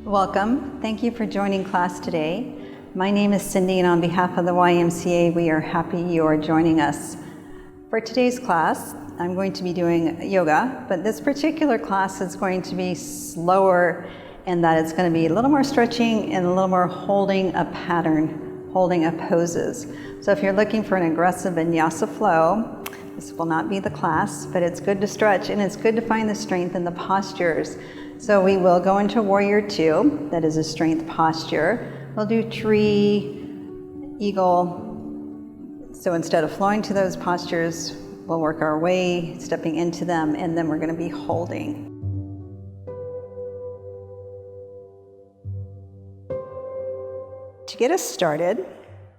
Welcome. Thank you for joining class today. My name is Cindy, and on behalf of the YMCA, we are happy you are joining us. For today's class, I'm going to be doing yoga, but this particular class is going to be slower in that it's going to be a little more stretching and a little more holding a pattern, holding of poses. So if you're looking for an aggressive vinyasa flow, this will not be the class, but it's good to stretch and it's good to find the strength in the postures. So we will go into Warrior 2, that is a strength posture. We'll do tree, eagle. So instead of flowing to those postures, we'll work our way, stepping into them, and then we're going to be holding. To get us started,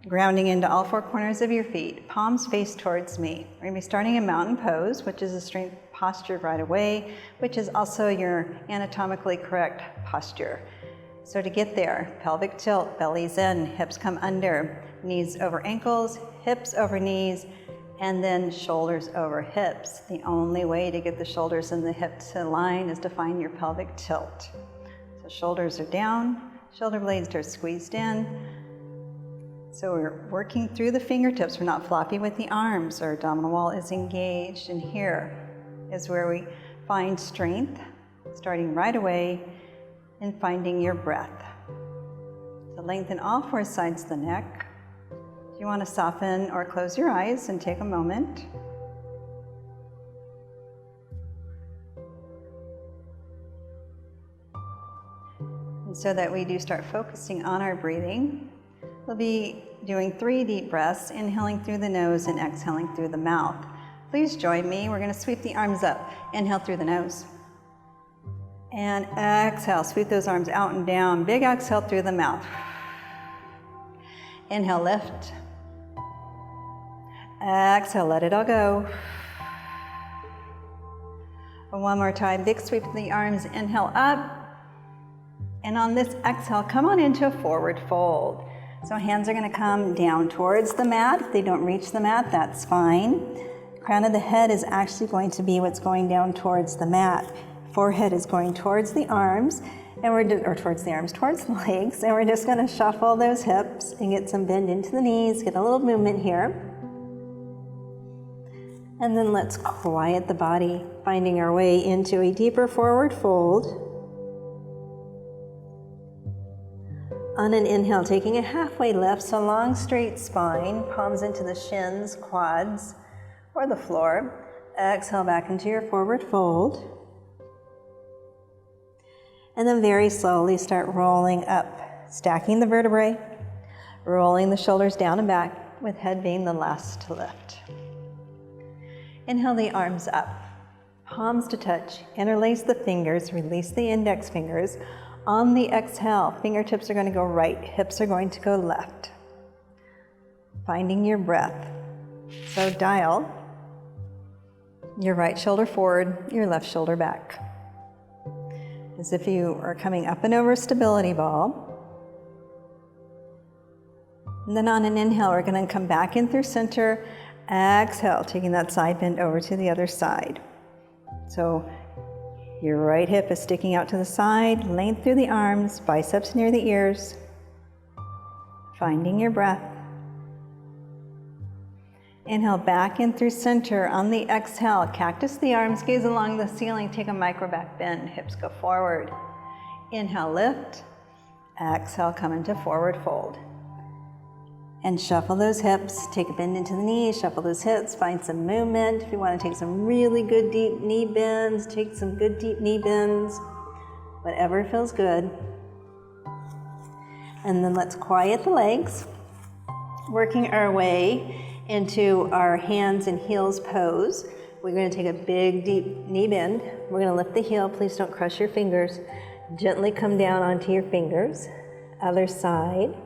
grounding into all four corners of your feet, palms face towards me. We're going to be starting in mountain pose, which is a strength posture right away, which is also your anatomically correct posture. So to get there, pelvic tilt, belly's in, hips come under, knees over ankles, hips over knees, and then shoulders over hips. The only way to get the shoulders and the hips to align is to find your pelvic tilt. So shoulders are down, shoulder blades are squeezed in. So we're working through the fingertips. We're not floppy with the arms. Our abdominal wall is engaged, and here is where we find strength, starting right away and finding your breath. So lengthen all four sides of the neck. If you want to soften or close your eyes and take a moment. And so that we do start focusing on our breathing, we'll be doing 3 deep breaths, inhaling through the nose and exhaling through the mouth. Please join me. We're going to sweep the arms up. Inhale through the nose. And exhale, sweep those arms out and down. Big exhale through the mouth. Inhale, lift. Exhale, let it all go. One more time, big sweep of the arms. Inhale up. And on this exhale, come on into a forward fold. So hands are going to come down towards the mat. If they don't reach the mat, that's fine. Crown of the head is actually going to be what's going down towards the mat. Forehead is going towards the arms, towards the legs, and we're just going to shuffle those hips and get some bend into the knees, get a little movement here. And then let's quiet the body, finding our way into a deeper forward fold. On an inhale, taking a halfway lift, so long straight spine, palms into the shins, quads, or the floor. Exhale back into your forward fold. And then very slowly start rolling up, stacking the vertebrae, rolling the shoulders down and back, with head being the last to lift. Inhale the arms up, palms to touch, interlace the fingers, release the index fingers. On the exhale, fingertips are going to go right, hips are going to go left. Finding your breath. So dial your right shoulder forward, your left shoulder back. As if you are coming up and over a stability ball. And then on an inhale, we're going to come back in through center. Exhale, taking that side bend over to the other side. So your right hip is sticking out to the side, length through the arms, biceps near the ears. Finding your breath. Inhale back in through center. On the exhale, cactus the arms, gaze along the ceiling, take a micro back bend, hips go forward. Inhale, lift. Exhale, come into forward fold. And shuffle those hips, take a bend into the knees, shuffle those hips, find some movement. If you want to take some really good deep knee bends, take some good deep knee bends, whatever feels good. And then let's quiet the legs, working our way into our hands and heels pose. We're going to take a big deep knee bend. We're going to lift the heel. Please don't crush your fingers. Gently come down onto your fingers. Other side.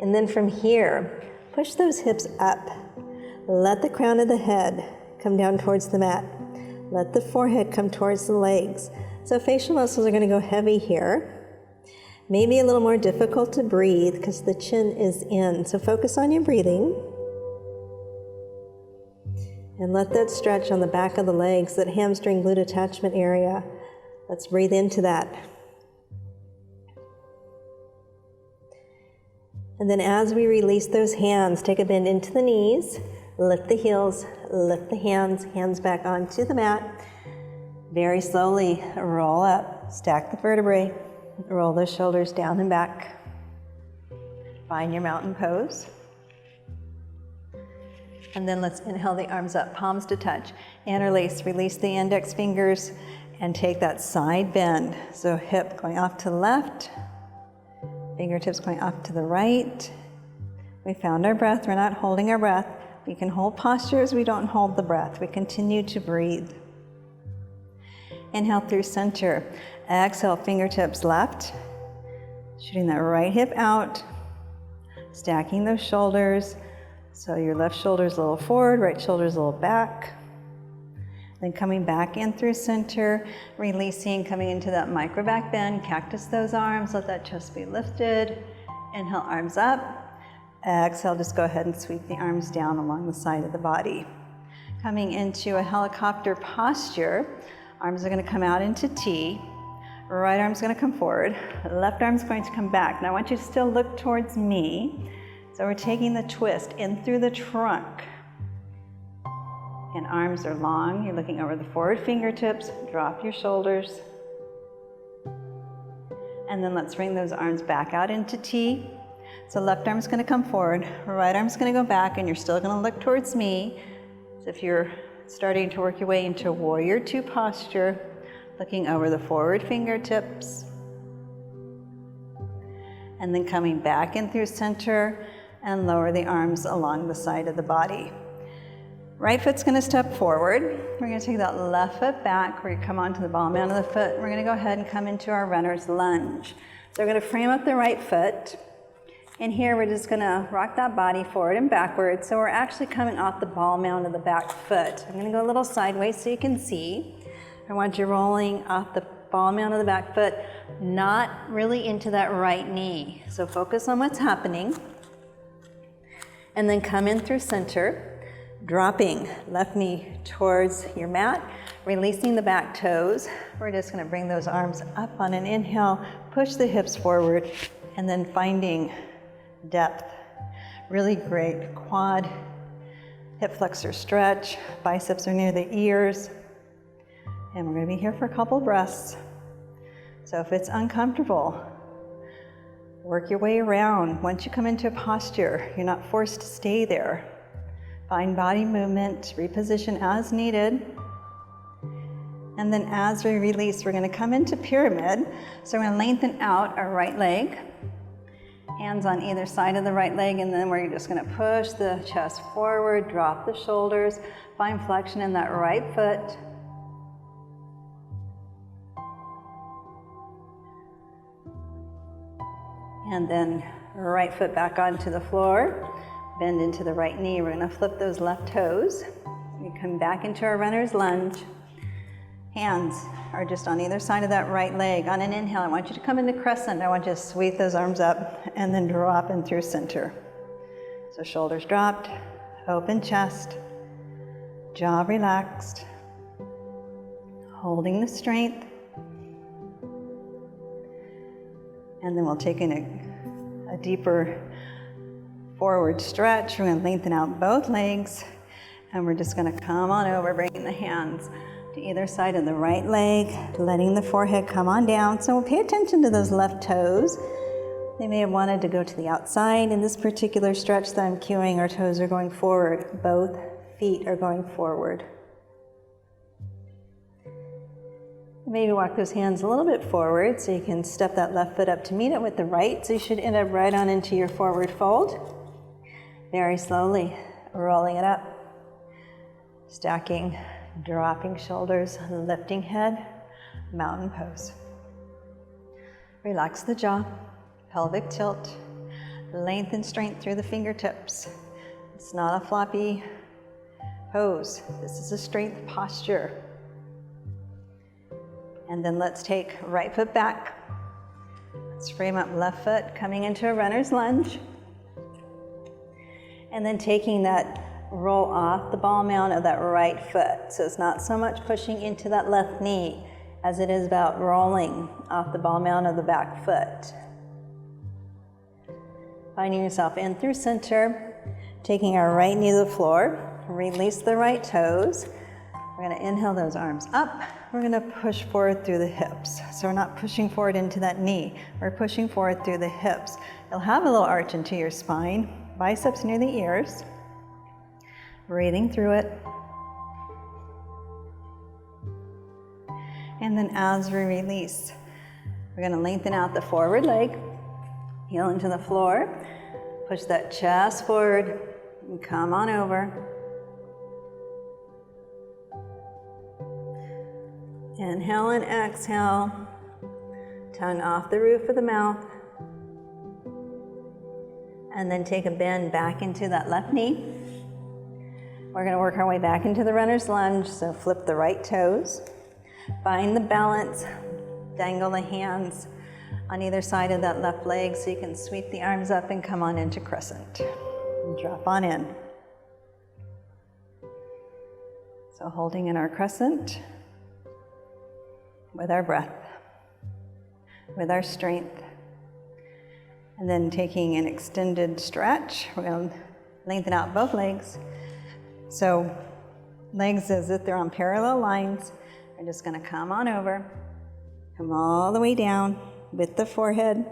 And then from here, push those hips up. Let the crown of the head come down towards the mat. Let the forehead come towards the legs. So facial muscles are going to go heavy here. Maybe a little more difficult to breathe because the chin is in. So focus on your breathing. And let that stretch on the back of the legs, that hamstring glute attachment area. Let's breathe into that. And then as we release those hands, take a bend into the knees, lift the heels, lift the hands back onto the mat. Very slowly roll up, stack the vertebrae, roll those shoulders down and back. Find your mountain pose. And then let's inhale the arms up, palms to touch. Interlace, release the index fingers and take that side bend. So hip going off to the left, fingertips going off to the right. We found our breath, we're not holding our breath. We can hold postures, we don't hold the breath. We continue to breathe. Inhale through center. Exhale, fingertips left. Shooting that right hip out. Stacking those shoulders. So your left shoulder's a little forward, right shoulder's a little back. Then coming back in through center, releasing, coming into that micro back bend. Cactus those arms, let that chest be lifted. Inhale, arms up. Exhale, just go ahead and sweep the arms down along the side of the body. Coming into a helicopter posture. Arms are going to come out into T. Right arm's going to come forward. Left arm's going to come back. Now I want you to still look towards me. So we're taking the twist in through the trunk. And arms are long. You're looking over the forward fingertips. Drop your shoulders. And then let's bring those arms back out into T. So left arm's going to come forward. Right arm's going to go back, and you're still going to look towards me. So if you're starting to work your way into warrior two posture, looking over the forward fingertips. And then coming back in through center and lower the arms along the side of the body. Right foot's going to step forward. We're going to take that left foot back. We're going to come onto the ball mound of the foot. We're going to go ahead and come into our runner's lunge. So we're going to frame up the right foot. And here we're just going to rock that body forward and backwards. So we're actually coming off the ball mound of the back foot. I'm going to go a little sideways so you can see. I want you rolling off the ball mound of the back foot, not really into that right knee. So focus on what's happening. And then come in through center, dropping left knee towards your mat, releasing the back toes. We're just going to bring those arms up on an inhale, push the hips forward, and then finding depth. Really great quad, hip flexor stretch, biceps are near the ears. And we're going to be here for a couple breaths. So if it's uncomfortable, work your way around. Once you come into a posture, you're not forced to stay there. Find body movement, reposition as needed. And then as we release, we're going to come into pyramid. So we're going to lengthen out our right leg. Hands on either side of the right leg, and then we're just going to push the chest forward, drop the shoulders, find flexion in that right foot. And then right foot back onto the floor, bend into the right knee. We're going to flip those left toes. We come back into our runner's lunge. Hands are just on either side of that right leg. On an inhale, I want you to come into crescent. I want you to sweep those arms up and then drop in through center. So shoulders dropped, open chest, jaw relaxed, holding the strength. And then we'll take in a deeper forward stretch. We're going to lengthen out both legs, and we're just going to come on over, bringing the hands to either side of the right leg, letting the forehead come on down. So we'll pay attention to those left toes. They may have wanted to go to the outside. In this particular stretch that I'm cueing, our toes are going forward. Both feet are going forward. Maybe walk those hands a little bit forward so you can step that left foot up to meet it with the right. So you should end up right on into your forward fold. Very slowly rolling it up, stacking, dropping shoulders, lifting head, mountain pose. Relax the jaw, pelvic tilt, lengthen strength through the fingertips. It's not a floppy pose. This is a strength posture. And then let's take right foot back. Let's frame up left foot, coming into a runner's lunge. And then taking that roll off the ball mound of that right foot. So it's not so much pushing into that left knee as it is about rolling off the ball mound of the back foot. Finding yourself in through center, taking our right knee to the floor, release the right toes. We're gonna inhale those arms up. We're gonna push forward through the hips. So we're not pushing forward into that knee, we're pushing forward through the hips. You'll have a little arch into your spine, biceps near the ears. Breathing through it. And then as we release, we're gonna lengthen out the forward leg, heel into the floor, push that chest forward, and come on over. Inhale and exhale, tongue off the roof of the mouth. And then take a bend back into that left knee. We're gonna work our way back into the runner's lunge, so flip the right toes. Find the balance, dangle the hands on either side of that left leg so you can sweep the arms up and come on into crescent. And drop on in. So holding in our crescent with our breath, with our strength. And then taking an extended stretch, we're going to lengthen out both legs. So legs as if they're on parallel lines. We're just going to come on over, come all the way down with the forehead.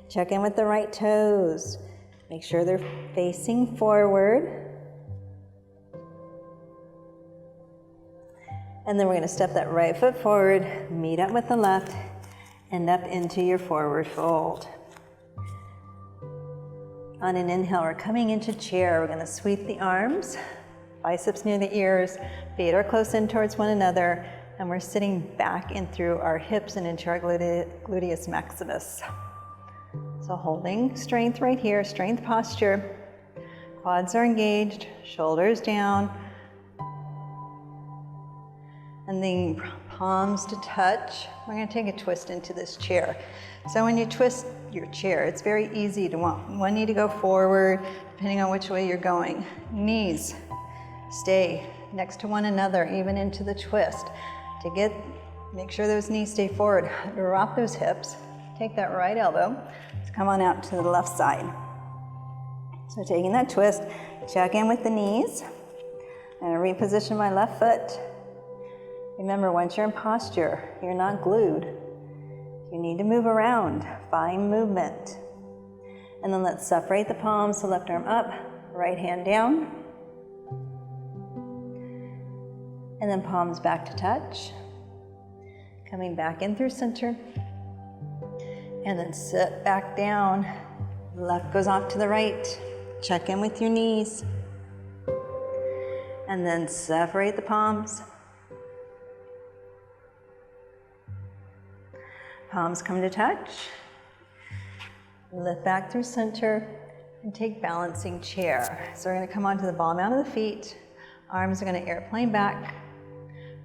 Check in with the right toes. Make sure they're facing forward. And then we're going to step that right foot forward, meet up with the left, and up into your forward fold. On an inhale, we're coming into chair. We're going to sweep the arms, biceps near the ears, feet are close in towards one another, and we're sitting back in through our hips and into our gluteus maximus. So holding strength right here, strength posture. Quads are engaged, shoulders down. And then palms to touch. We're going to take a twist into this chair. So when you twist your chair, it's very easy to want one knee to go forward, depending on which way you're going. Knees stay next to one another, even into the twist. Make sure those knees stay forward. Drop those hips. Take that right elbow. Let's come on out to the left side. So taking that twist, check in with the knees. I'm going to reposition my left foot. Remember, once you're in posture, you're not glued. You need to move around, find movement. And then let's separate the palms, so left arm up, right hand down. And then palms back to touch. Coming back in through center. And then sit back down. Left goes off to the right. Check in with your knees. And then separate the palms. Palms come to touch. Lift back through center and take balancing chair. So we're going to come onto the ball mount of the feet. Arms are going to airplane back,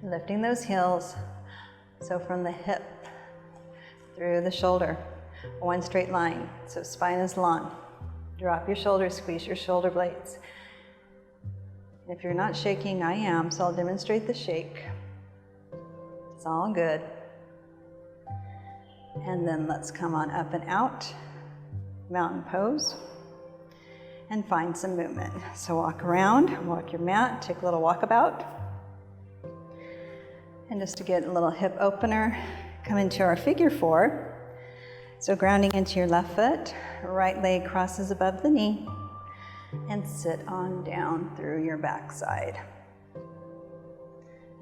lifting those heels. So from the hip through the shoulder, one straight line. So spine is long. Drop your shoulders, squeeze your shoulder blades. If you're not shaking, I am, so I'll demonstrate the shake. It's all good. And then let's come on up and out, mountain pose, and find some movement. So walk around, walk your mat, take a little walkabout. And just to get a little hip opener, come into our figure four. So grounding into your left foot, right leg crosses above the knee, and sit on down through your backside.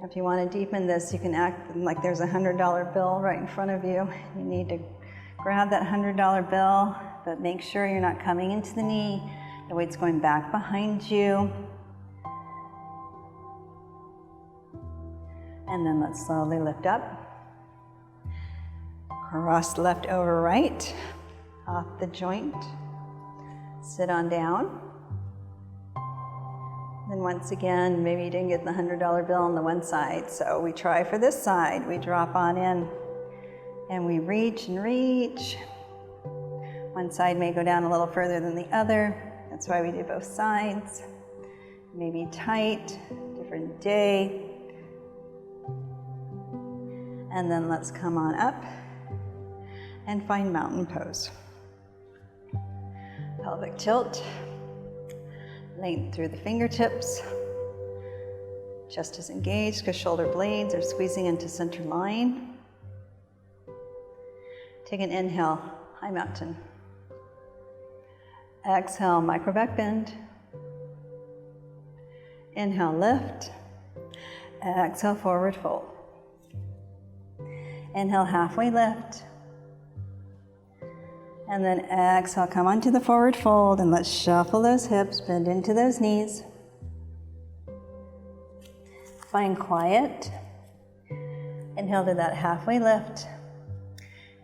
If you want to deepen this, you can act like there's a $100 bill right in front of you. You need to grab that $100 bill, but make sure you're not coming into the knee. The weight's going back behind you. And then let's slowly lift up. Cross left over right, off the joint. Sit on down. And once again, maybe you didn't get the $100 bill on the one side, so we try for this side. We drop on in, and we reach and reach. One side may go down a little further than the other. That's why we do both sides. Maybe tight, different day. And then let's come on up and find mountain pose. Pelvic tilt. Length through the fingertips. Chest is engaged because shoulder blades are squeezing into center line. Take an inhale, high mountain. Exhale, micro back bend. Inhale, lift. Exhale, forward fold. Inhale, halfway lift. And then exhale, come onto the forward fold and let's shuffle those hips, bend into those knees. Find quiet. Inhale to that halfway lift.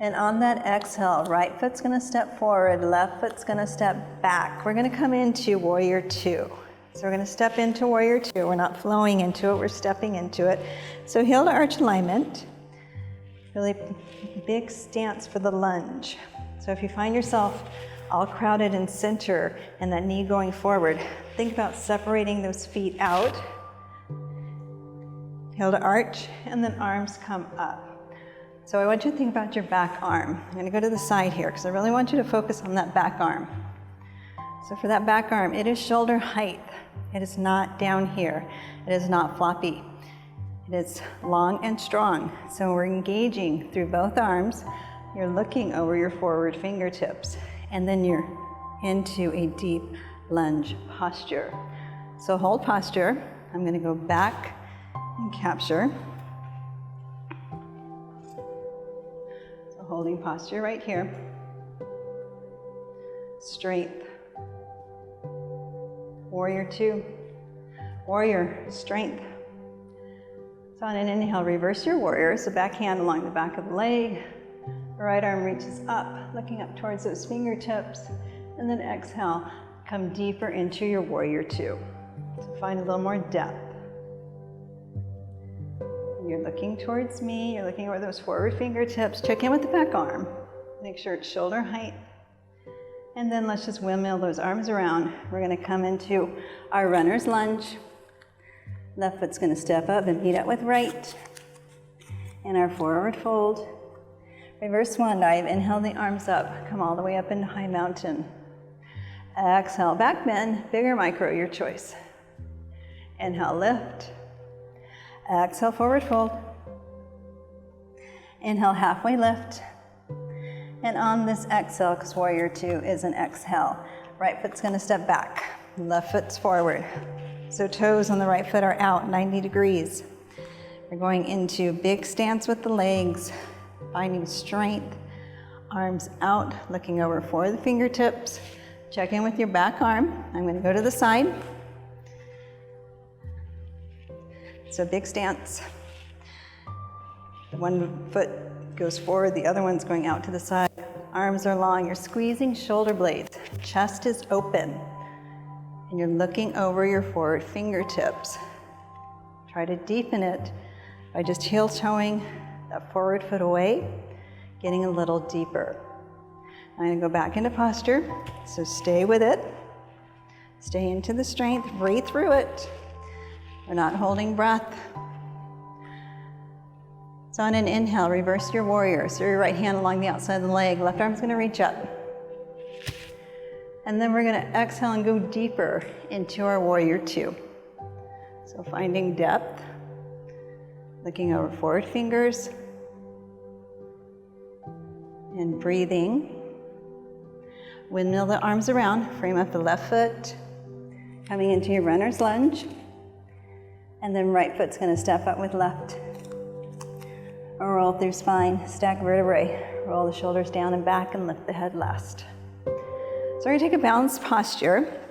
And on that exhale, right foot's gonna step forward, left foot's gonna step back. We're gonna come into warrior two. So we're gonna step into warrior two. We're not flowing into it, we're stepping into it. So heel to arch alignment. Really big stance for the lunge. So if you find yourself all crowded in center and that knee going forward, think about separating those feet out. Heel to arch, and then arms come up. So I want you to think about your back arm. I'm gonna go to the side here because I really want you to focus on that back arm. So for that back arm, it is shoulder height. It is not down here. It is not floppy. It is long and strong. So we're engaging through both arms. You're looking over your forward fingertips, and then you're into a deep lunge posture. So hold posture. I'm gonna go back and capture. So holding posture right here. Strength. Warrior two. Warrior, strength. So on an inhale, reverse your warrior. So back hand along the back of the leg. The right arm reaches up, looking up towards those fingertips. And then exhale, come deeper into your warrior two. So find a little more depth. You're looking towards me, you're looking over those forward fingertips. Check in with the back arm. Make sure it's shoulder height. And then let's just windmill those arms around. We're gonna come into our runner's lunge. Left foot's gonna step up and meet up with right. And our forward fold. Reverse swan dive, inhale the arms up. Come all the way up into high mountain. Exhale, back bend, big or micro, your choice. Inhale, lift. Exhale, forward fold. Inhale, halfway lift. And on this exhale, because warrior two is an exhale, right foot's gonna step back, left foot's forward. So toes on the right foot are out 90 degrees. We're going into big stance with the legs, finding strength, arms out, looking over for the fingertips. Check in with your back arm. I'm gonna go to the side. So big stance. The one foot goes forward, the other one's going out to the side. Arms are long, you're squeezing shoulder blades. Chest is open. And you're looking over your forward fingertips. Try to deepen it by just heel toeing that forward foot away, getting a little deeper. I'm gonna go back into posture, so stay with it. Stay into the strength, breathe through it. We're not holding breath. So on an inhale, reverse your warrior. So your right hand along the outside of the leg, left arm's gonna reach up. And then we're gonna exhale and go deeper into our warrior two. So finding depth, looking over forward fingers, and breathing. Windmill the arms around, frame up the left foot, coming into your runner's lunge. And then right foot's gonna step up with left. Roll through spine, stack vertebrae, roll the shoulders down and back and lift the head last. So we're gonna take a balanced posture.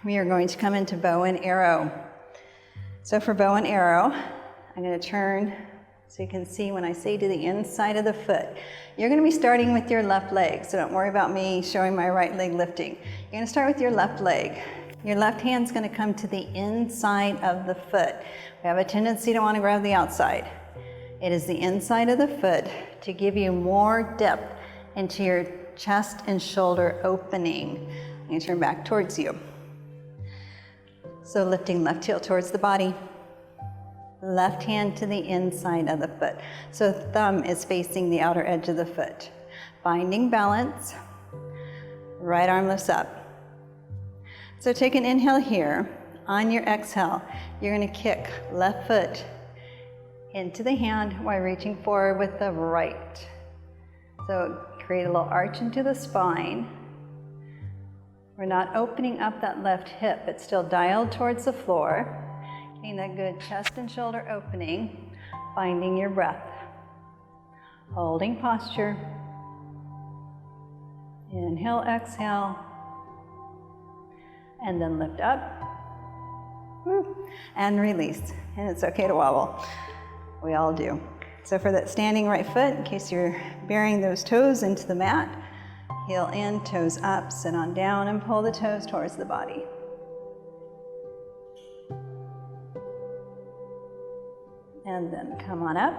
We are going to come into bow and arrow. So for bow and arrow, I'm gonna turn so you can see when I say to the inside of the foot. You're gonna be starting with your left leg, so don't worry about me showing my right leg lifting. You're gonna start with your left leg. Your left hand's gonna come to the inside of the foot. We have a tendency to wanna grab the outside. It is the inside of the foot to give you more depth into your chest and shoulder opening. I'm gonna turn back towards you. So lifting left heel towards the body. Left hand to the inside of the foot. So thumb is facing the outer edge of the foot. Finding balance. right arm lifts up. So take an inhale here. On your exhale, you're gonna kick left foot into the hand while reaching forward with the right. So create a little arch into the spine. We're not opening up that left hip, it's still dialed towards the floor. Getting that good chest and shoulder opening, finding your breath. Holding posture. Inhale, exhale, and then lift up. Woo. And release. And it's okay to wobble. We all do. So for that standing right foot, in case you're burying those toes into the mat, heel in, toes up, sit on down, and pull the toes towards the body. And then come on up.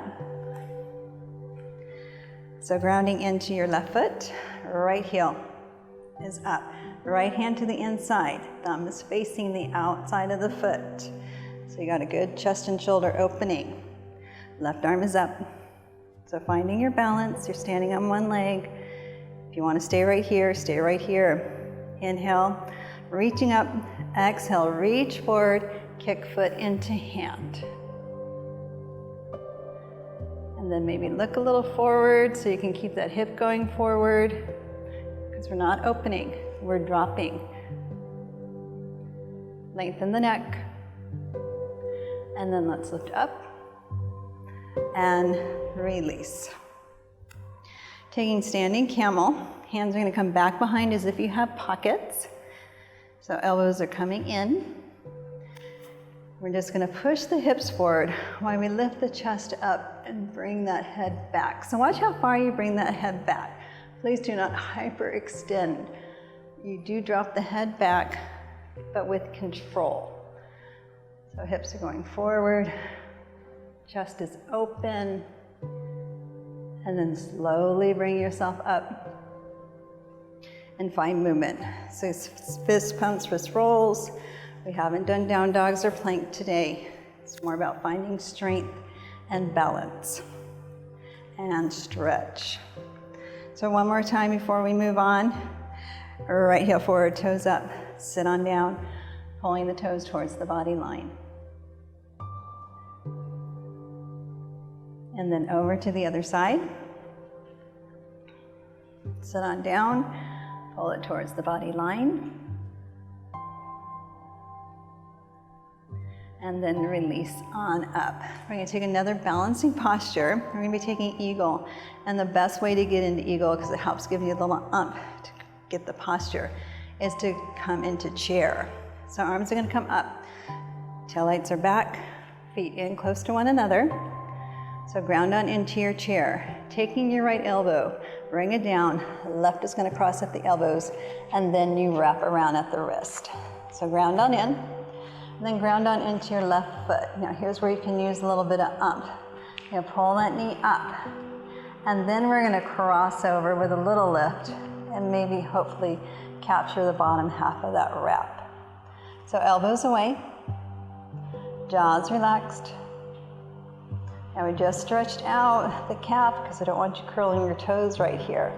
So grounding into your left foot, right heel is up. Right hand to the inside, thumb is facing the outside of the foot. So you got a good chest and shoulder opening. Left arm is up. So finding your balance, you're standing on one leg. If you want to stay right here, stay right here. Inhale, reaching up, exhale, reach forward, kick foot into hand. And then maybe look a little forward so you can keep that hip going forward, because we're not opening, we're dropping. Lengthen the neck. And then let's lift up and release. Taking standing camel, hands are going to come back behind as if you have pockets. So elbows are coming in. We're just going to push the hips forward while we lift the chest up and bring that head back. So watch how far you bring that head back. Please do not hyperextend. You do drop the head back, but with control. So hips are going forward, chest is open, and then slowly bring yourself up and find movement. So fist pumps, wrist rolls. We haven't done down dogs or plank today. It's more about finding strength and balance and stretch. So one more time before we move on. Right heel forward, toes up, sit on down, pulling the toes towards the body line. And then over to the other side. Sit on down, pull it towards the body line. And then release on up. We're going to take another balancing posture. We're going to be taking eagle. And the best way to get into eagle, because it helps give you a little ump to get the posture, is to come into chair. So arms are going to come up. Tail lights are back, feet in close to one another. So ground on into your chair. Taking your right elbow, bring it down. Left is going to cross at the elbows, and then you wrap around at the wrist. So ground on in. And then ground on into your left foot. Now here's where you can use a little bit of ump. You're gonna pull that knee up. And then we're gonna cross over with a little lift and maybe hopefully capture the bottom half of that wrap. So elbows away, jaws relaxed. Now we just stretched out the calf because I don't want you curling your toes right here.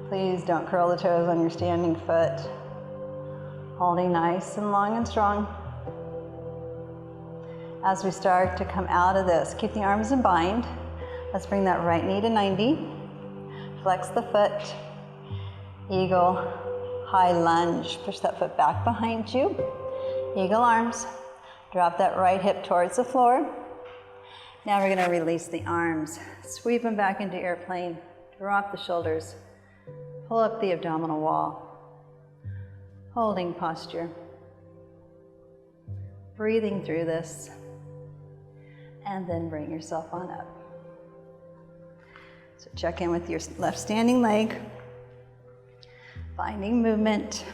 Please don't curl the toes on your standing foot. Holding nice and long and strong. As we start to come out of this, keep the arms in bind. Let's bring that right knee to 90. Flex the foot. Eagle, high lunge. Push that foot back behind you. Eagle arms. Drop that right hip towards the floor. Now we're going to release the arms. Sweep them back into airplane. Drop the shoulders. Pull up the abdominal wall. Holding posture. Breathing through this. And then bring yourself on up. So check in with your left standing leg. Finding movement.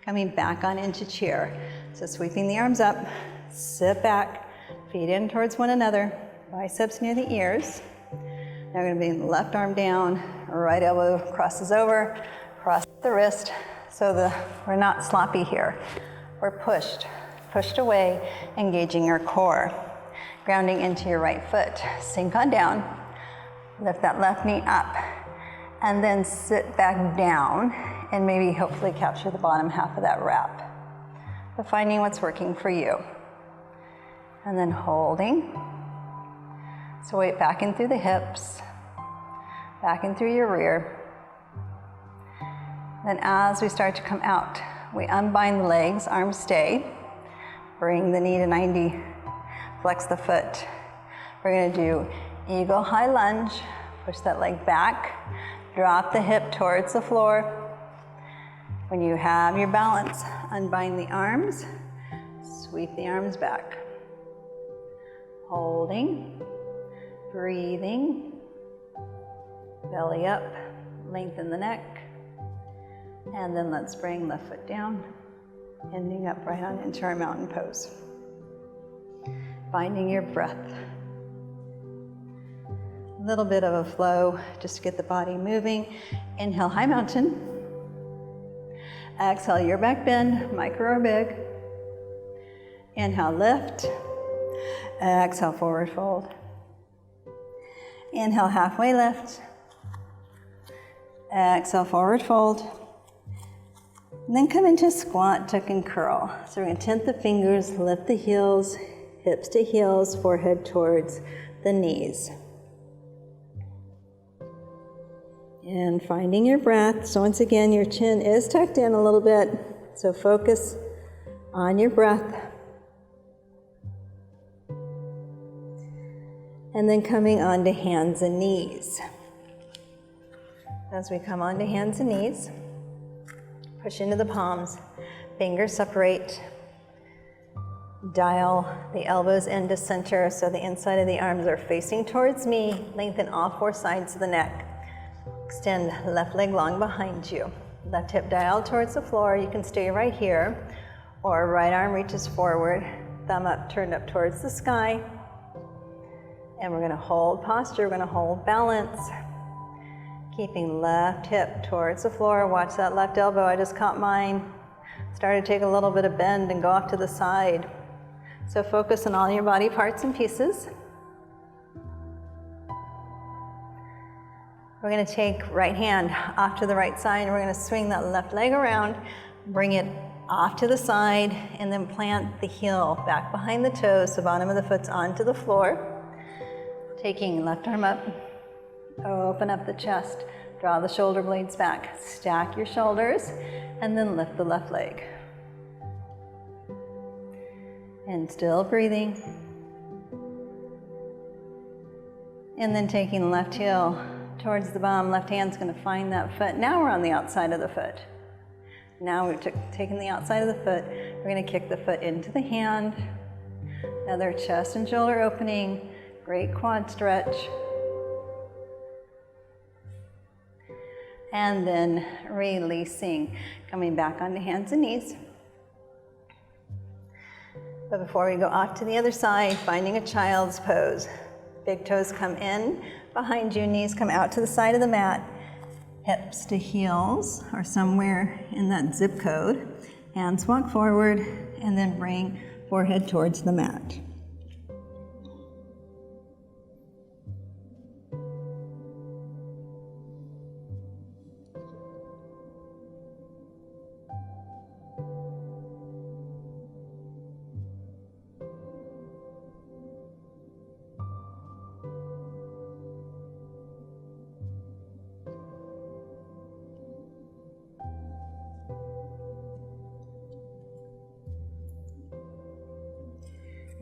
Coming back on into chair. So sweeping the arms up, sit back, feet in towards one another, biceps near the ears. Now we're going to be left arm down, right elbow crosses over, cross the wrist, so we're not sloppy here. We're pushed away, engaging your core. Grounding into your right foot. Sink on down, lift that left knee up, And then sit back down and maybe hopefully capture the bottom half of that wrap. But finding what's working for you. And then holding. So weight back in through the hips, back in through your rear. Then as we start to come out, we unbind the legs, arms stay. Bring the knee to 90, flex the foot. We're gonna do eagle high lunge, push that leg back, drop the hip towards the floor. When you have your balance, unbind the arms, sweep the arms back. Holding, breathing, belly up, lengthen the neck. And then let's bring left foot down, ending up right on into our mountain pose. Finding your breath. A little bit of a flow just to get the body moving. Inhale, high mountain. Exhale, your back bend, micro or big. Inhale, lift. Exhale, forward fold. Inhale, halfway lift. Exhale, forward fold. And then come into squat, tuck and curl. So we're gonna tent the fingers, lift the heels, hips to heels, forehead towards the knees. And finding your breath. So once again, your chin is tucked in a little bit. So focus on your breath. And then coming onto hands and knees. As we come onto hands and knees, push into the palms, fingers separate, dial the elbows into center so the inside of the arms are facing towards me, lengthen all four sides of the neck. Extend left leg long behind you. Left hip dialed towards the floor, you can stay right here, or right arm reaches forward, thumb up, turned up towards the sky. And we're gonna hold posture, we're gonna hold balance. Keeping left hip towards the floor. Watch that left elbow, I just caught mine. Started to take a little bit of bend and go off to the side. So focus on all your body parts and pieces. We're gonna take right hand off to the right side, and we're gonna swing that left leg around, bring it off to the side, and then plant the heel back behind the toes, so bottom of the foot's onto the floor. Taking left arm up, open up the chest, draw the shoulder blades back, stack your shoulders, and then lift the left leg. And still breathing. And then taking the left heel towards the bum, left hand's gonna find that foot. Now we're on the outside of the foot. Now we've taken the outside of the foot, we're gonna kick the foot into the hand. Another chest and shoulder opening, great quad stretch. And then releasing, coming back onto hands and knees. But before we go off to the other side, finding a child's pose. Big toes come in behind you, knees come out to the side of the mat. Hips to heels, or somewhere in that zip code. Hands walk forward, and then bring forehead towards the mat.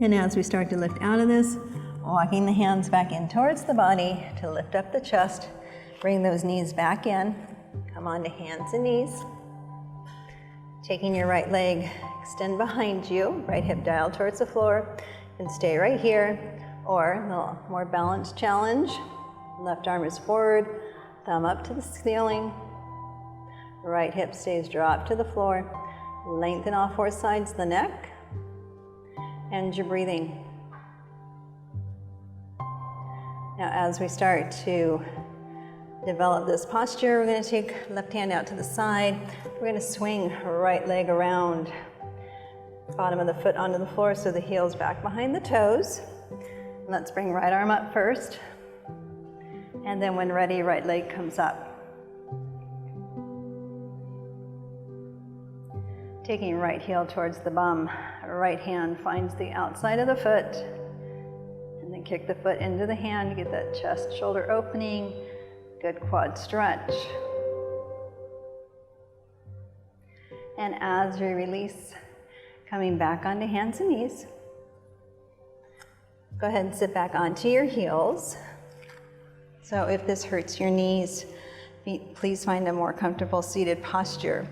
And as we start to lift out of this, walking the hands back in towards the body to lift up the chest, bring those knees back in, come onto hands and knees. Taking your right leg, extend behind you, right hip dialed towards the floor, and stay right here. Or a little more balanced challenge, left arm is forward, thumb up to the ceiling, right hip stays dropped to the floor, lengthen all four sides of the neck, and your breathing. Now as we start to develop this posture, we're going to take left hand out to the side. We're going to swing right leg around, bottom of the foot onto the floor so the heel's back behind the toes. Let's bring right arm up first. And then when ready, right leg comes up. Taking right heel towards the bum, right hand finds the outside of the foot, and then kick the foot into the hand, get that chest shoulder opening, good quad stretch. And as we release, coming back onto hands and knees, go ahead and sit back onto your heels. So if this hurts your knees, please find a more comfortable seated posture.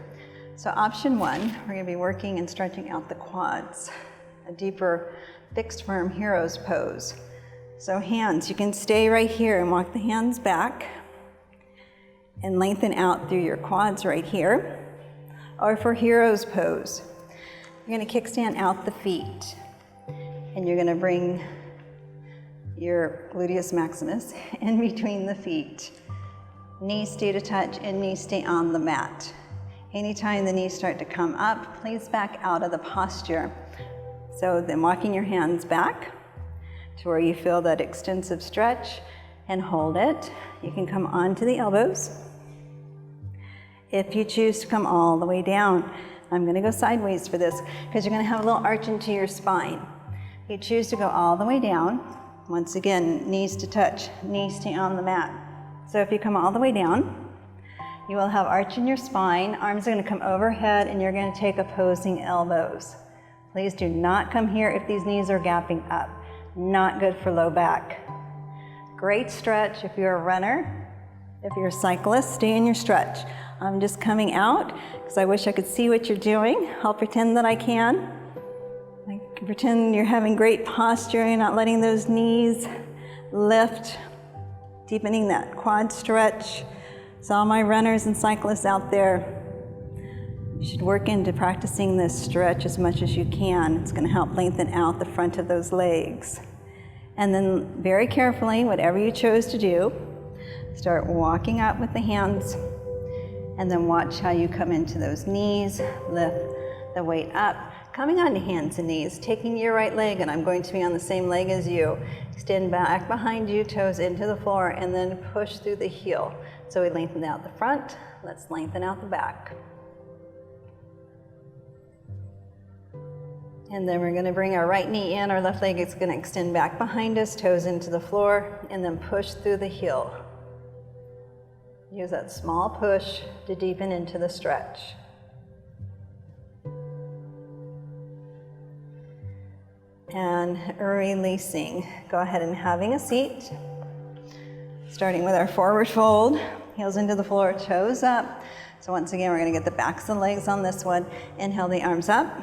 So option one, we're going to be working and stretching out the quads, a deeper fixed firm hero's pose. So hands, you can stay right here and walk the hands back and lengthen out through your quads right here. Or for hero's pose, you're going to kickstand out the feet and you're going to bring your gluteus maximus in between the feet. Knees stay to touch and knees stay on the mat. Anytime the knees start to come up, please back out of the posture. So then walking your hands back to where you feel that extensive stretch and hold it. You can come onto the elbows. If you choose to come all the way down, I'm going to go sideways for this because you're going to have a little arch into your spine. If you choose to go all the way down, once again, knees to touch, knees stay on the mat. So if you come all the way down, you will have arch in your spine, arms are going to come overhead, and you're going to take opposing elbows. Please do not come here if these knees are gapping up. Not good for low back. Great stretch if you're a runner. If you're a cyclist, stay in your stretch. I'm just coming out because I wish I could see what you're doing. I'll pretend that I can. I can pretend you're having great posture, you're not letting those knees lift, deepening that quad stretch. So all my runners and cyclists out there, you should work into practicing this stretch as much as you can. It's going to help lengthen out the front of those legs. And then very carefully, whatever you chose to do, start walking up with the hands, and then watch how you come into those knees, lift the weight up, coming onto hands and knees, taking your right leg, and I'm going to be on the same leg as you. Extend back behind you, toes into the floor, and then push through the heel. So we lengthen out the front, let's lengthen out the back. And then we're going to bring our right knee in, our left leg is going to extend back behind us, toes into the floor, and then push through the heel. Use that small push to deepen into the stretch. And releasing. Go ahead and having a seat. Starting with our forward fold, heels into the floor, toes up. So once again, we're going to get the backs of the legs on this one. Inhale the arms up.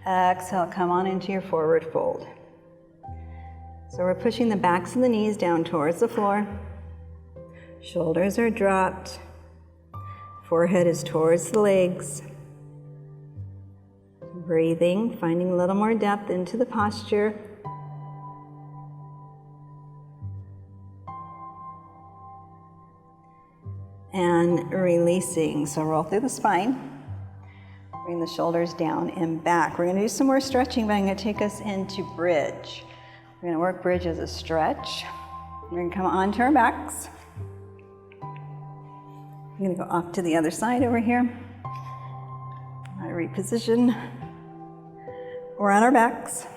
Exhale, come on into your forward fold. So we're pushing the backs of the knees down towards the floor. Shoulders are dropped. Forehead is towards the legs. Breathing, finding a little more depth into the posture. And releasing. So roll through the spine. Bring the shoulders down and back. We're going to do some more stretching, but I'm going to take us into bridge. We're going to work bridge as a stretch. We're going to come onto our backs. I'm going to go off to the other side over here. I reposition. We're on our backs,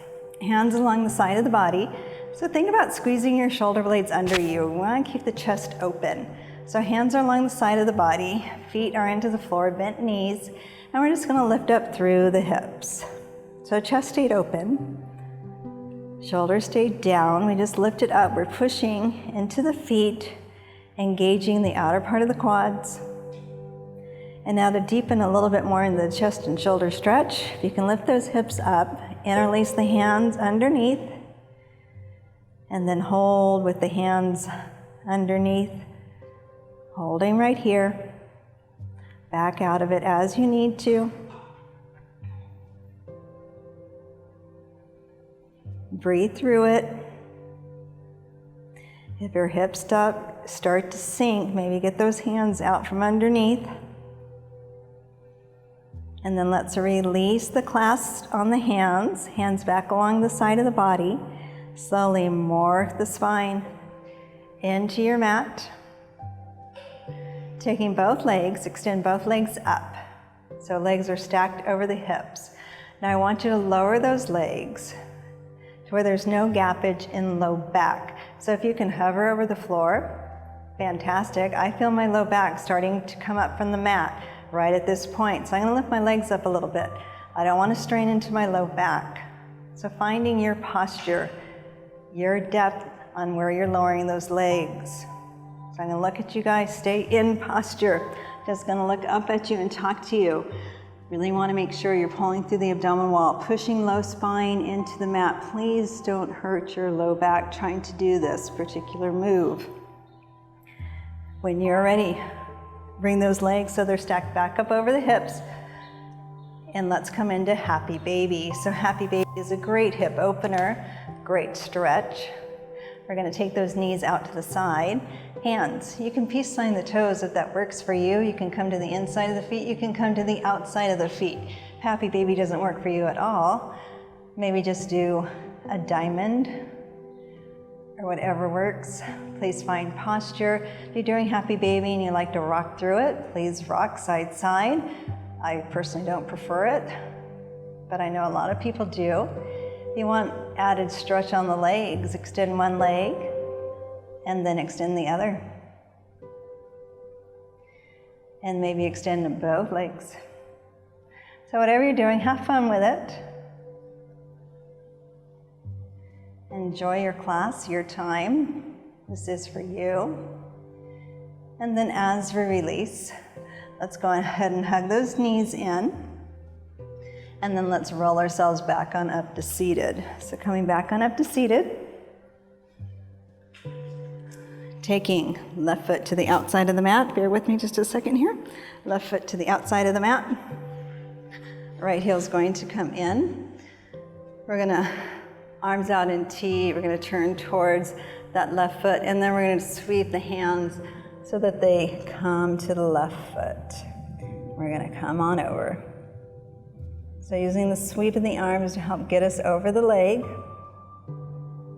hands along the side of the body. So think about squeezing your shoulder blades under you. We want to keep the chest open. So hands are along the side of the body, feet are into the floor, bent knees, and we're just going to lift up through the hips. So chest stayed open, shoulders stayed down, we just lifted up, we're pushing into the feet, engaging the outer part of the quads. And now to deepen a little bit more in the chest and shoulder stretch, you can lift those hips up, interlace the hands underneath, and then hold with the hands underneath, holding right here. Back out of it as you need to. Breathe through it. If your hips start to sink, maybe get those hands out from underneath. And then let's release the clasp on the hands, hands back along the side of the body. Slowly morph the spine into your mat. Taking both legs, extend both legs up. So legs are stacked over the hips. Now I want you to lower those legs to where there's no gappage in low back. So if you can hover over the floor, fantastic. I feel my low back starting to come up from the mat right at this point. So I'm gonna lift my legs up a little bit. I don't want to strain into my low back. So finding your posture, your depth on where you're lowering those legs. So I'm gonna look at you guys, stay in posture. Just gonna look up at you and talk to you. Really wanna make sure you're pulling through the abdominal wall, pushing low spine into the mat. Please don't hurt your low back trying to do this particular move. When you're ready, bring those legs so they're stacked back up over the hips. And let's come into Happy Baby. So Happy Baby is a great hip opener, great stretch. We're gonna take those knees out to the side. Hands, you can peace sign the toes if that works for you. You can come to the inside of the feet, you can come to the outside of the feet. Happy Baby doesn't work for you at all. Maybe just do a diamond or whatever works. Please find posture. If you're doing Happy Baby and you like to rock through it, please rock side side. I personally don't prefer it, but I know a lot of people do. If you want added stretch on the legs, extend one leg and then extend the other. And maybe extend both legs. So whatever you're doing, have fun with it. Enjoy your class, your time. This is for you. And then as we release, let's go ahead and hug those knees in. And then let's roll ourselves back on up to seated. So coming back on up to seated. Taking left foot to the outside of the mat. Bear with me just a second here. Left foot to the outside of the mat. Right heel's going to come in. We're gonna, arms out in T. We're gonna turn towards that left foot. And then we're gonna sweep the hands so that they come to the left foot. We're gonna come on over. So using the sweep of the arms to help get us over the leg,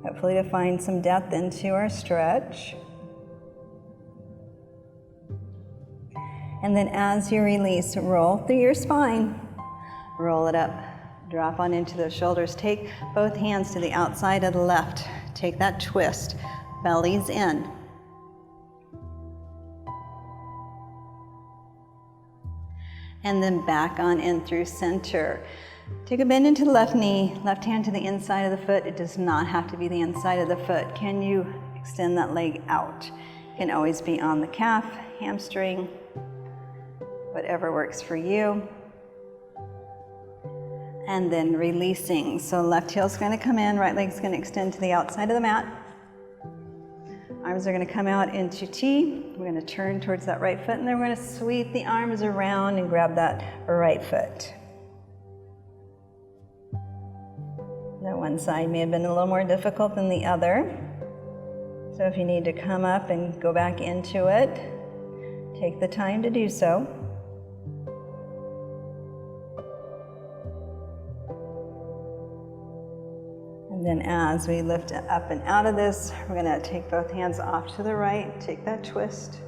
hopefully to find some depth into our stretch. And then as you release, roll through your spine, roll it up, drop on into those shoulders. Take both hands to the outside of the left. Take that twist, belly's in. And then back on in through center. Take a bend into the left knee, left hand to the inside of the foot. It does not have to be the inside of the foot. Can you extend that leg out? It can always be on the calf, hamstring, whatever works for you. And then releasing. So left heel's gonna come in, right leg's gonna extend to the outside of the mat. Arms are gonna come out into T. We're gonna turn towards that right foot and then we're gonna sweep the arms around and grab that right foot. That one side may have been a little more difficult than the other. So if you need to come up and go back into it, take the time to do so. And then as we lift up and out of this, we're gonna take both hands off to the right, take that twist.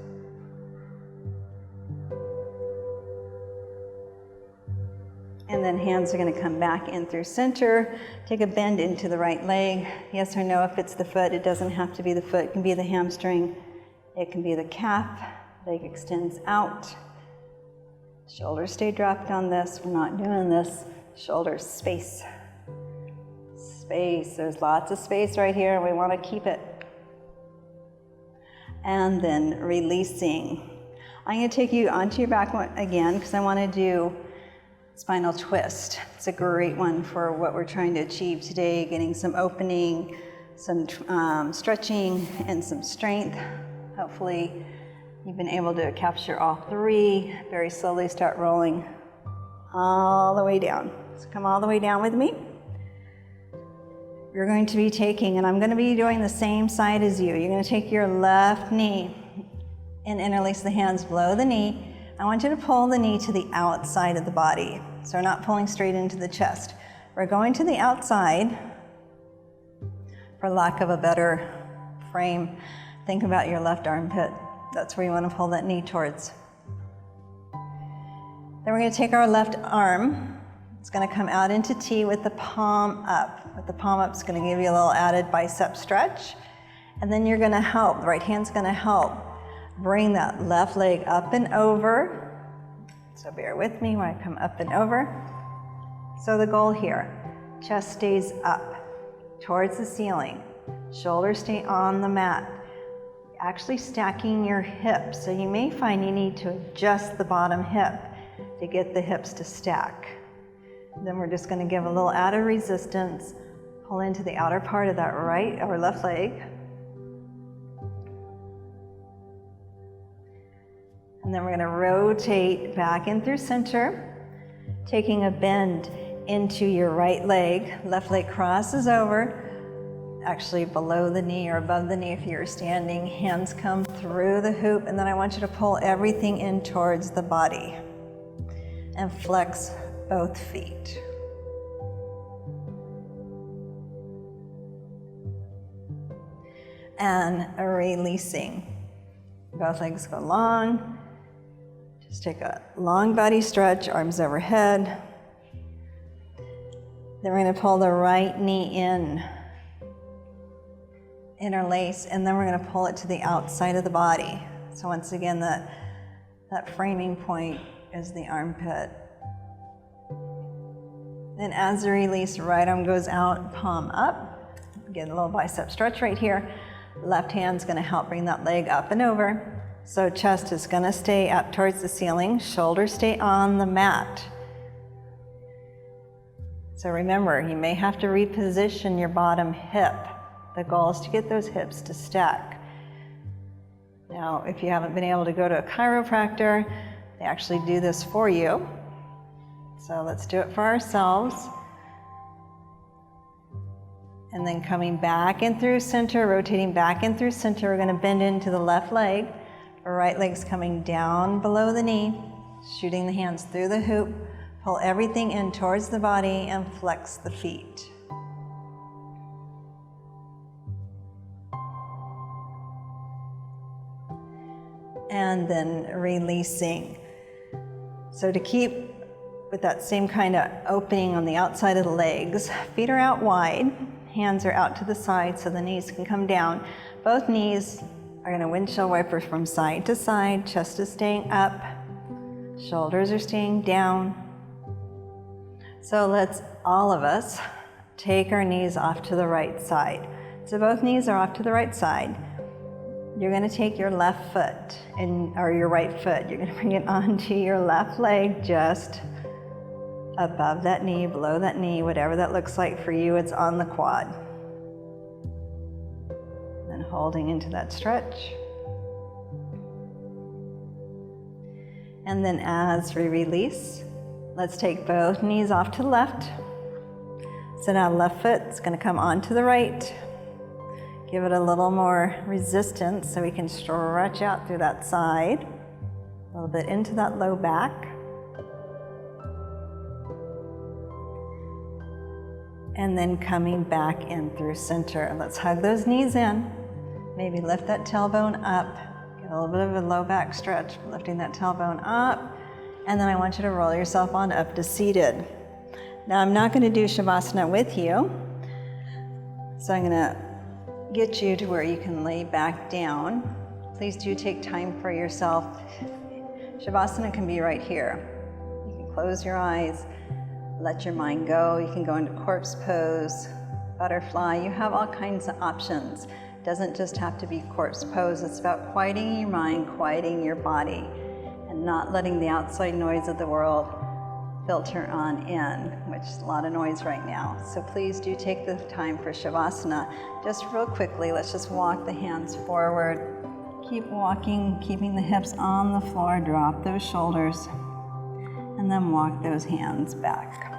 And then hands are gonna come back in through center, take a bend into the right leg. Yes or no, if it's the foot, it doesn't have to be the foot, it can be the hamstring, it can be the calf, leg extends out. Shoulders stay dropped on this, we're not doing this. Shoulders, space. Space, there's lots of space right here and we wanna keep it. And then releasing. I'm gonna take you onto your back again because I wanna do spinal twist. It's a great one for what we're trying to achieve today, getting some opening, some stretching, and some strength. Hopefully you've been able to capture all three. Very slowly start rolling all the way down. So come all the way down with me. You're going to be taking, and I'm going to be doing the same side as you. You're going to take your left knee and interlace the hands below the knee. I want you to pull the knee to the outside of the body. So we're not pulling straight into the chest. We're going to the outside, for lack of a better frame. Think about your left armpit. That's where you want to pull that knee towards. Then we're going to take our left arm. It's going to come out into T with the palm up. With the palm up, it's going to give you a little added bicep stretch. And then you're going to help, the right hand's going to help bring that left leg up and over. So bear with me when I come up and over. So the goal here, chest stays up towards the ceiling. Shoulders stay on the mat. Actually stacking your hips. So you may find you need to adjust the bottom hip to get the hips to stack. Then we're just going to give a little added resistance. Pull into the outer part of that right or left leg. And then we're going to rotate back in through center, taking a bend into your right leg. Left leg crosses over, actually below the knee or above the knee if you're standing. Hands come through the hoop, and then I want you to pull everything in towards the body and flex both feet. And releasing. Both legs go long. Just take a long body stretch, arms overhead. Then we're going to pull the right knee in, interlace, and then we're going to pull it to the outside of the body. So once again, that framing point is the armpit. Then as the release, right arm goes out, palm up. Get a little bicep stretch right here. Left hand's going to help bring that leg up and over. So chest is going to stay up towards the ceiling, shoulders stay on the mat. So remember, you may have to reposition your bottom hip. The goal is to get those hips to stack. Now, if you haven't been able to go to a chiropractor, they actually do this for you. So let's do it for ourselves. And then coming back in through center, rotating back in through center, we're going to bend into the left leg. The right leg's coming down below the knee, shooting the hands through the hoop. Pull everything in towards the body and flex the feet. And then releasing. So to keep with that same kind of opening on the outside of the legs, feet are out wide, hands are out to the side so the knees can come down. Both knees are going to windshield wiper from side to side, chest is staying up, shoulders are staying down. So let's, all of us, take our knees off to the right side. So both knees are off to the right side. You're going to take your left foot, or your right foot, you're going to bring it onto your left leg, just above that knee, below that knee, whatever that looks like for you, it's on the quad. And holding into that stretch. And then as we release, let's take both knees off to the left. So now left foot's going to come onto the right. Give it a little more resistance so we can stretch out through that side. A little bit into that low back. And then coming back in through center. And let's hug those knees in. Maybe lift that tailbone up. Get a little bit of a low back stretch, lifting that tailbone up. And then I want you to roll yourself on up to seated. Now I'm not going to do Shavasana with you. So I'm going to get you to where you can lay back down. Please do take time for yourself. Shavasana can be right here. You can close your eyes, let your mind go. You can go into corpse pose, butterfly. You have all kinds of options. It doesn't just have to be corpse pose. It's about quieting your mind, quieting your body, and not letting the outside noise of the world filter on in, which is a lot of noise right now. So please do take the time for Shavasana. Just real quickly, let's just walk the hands forward. Keep walking, keeping the hips on the floor, drop those shoulders, and then walk those hands back.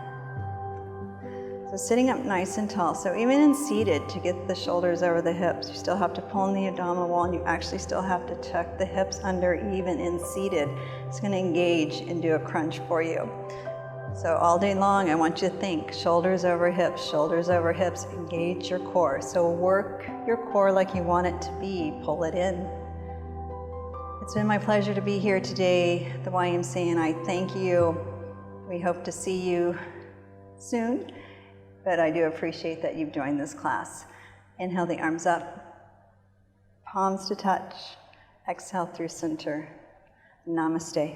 So sitting up nice and tall. So even in seated, to get the shoulders over the hips, you still have to pull in the abdominal wall, and you actually still have to tuck the hips under even in seated. It's going to engage and do a crunch for you. So all day long, I want you to think shoulders over hips, engage your core. So work your core like you want it to be, pull it in. It's been my pleasure to be here today at the YMCA, and I thank you. We hope to see you soon, but I do appreciate that you've joined this class. Inhale the arms up, palms to touch, exhale through center. Namaste.